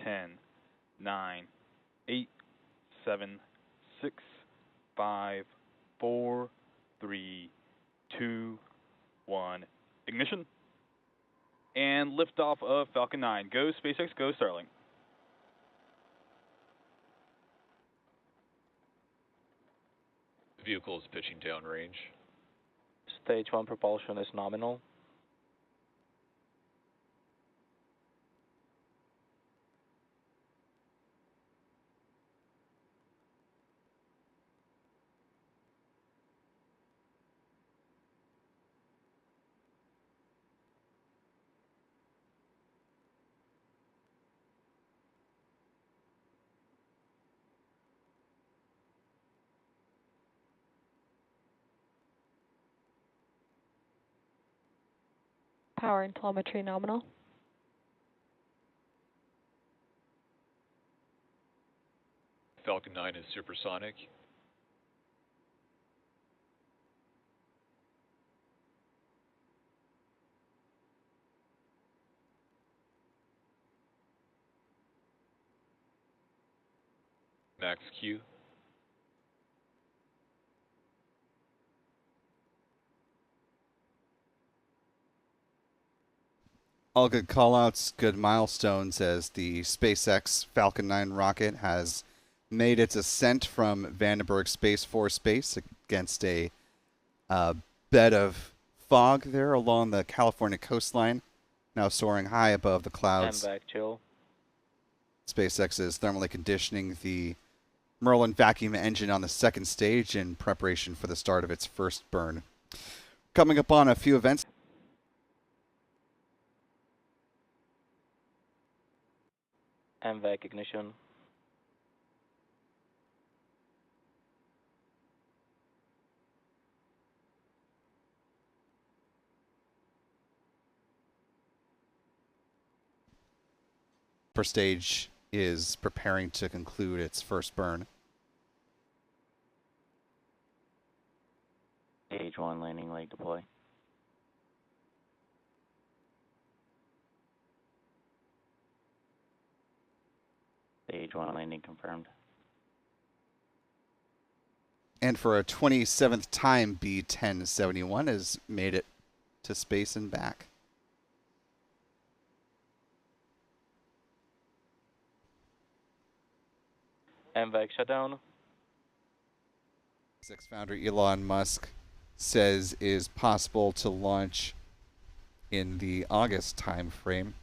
10, 9, 8, 7, 6, 5, 4, 3, 2, 1. Ignition. And liftoff of Falcon 9. Go SpaceX, go Starlink. The vehicle is pitching downrange. Stage 1 propulsion is nominal. Power and telemetry nominal. Falcon 9 is supersonic. Max Q. All good callouts, good milestones as the SpaceX Falcon 9 rocket has made its ascent from Vandenberg Space Force Base against a bed of fog there along the California coastline, now soaring high above the clouds. MVAC chill. SpaceX is thermally conditioning the Merlin vacuum engine on the second stage in preparation for the start of its first burn. Coming up on a few events. MVAC ignition. First stage is preparing to conclude its first burn. Stage 1 landing leg deploy. Stage 1 landing confirmed. And for a 27th time, B-1071 has made it to space and back. MVAC shutdown. SpaceX founder Elon Musk says is possible to launch in the August time frame.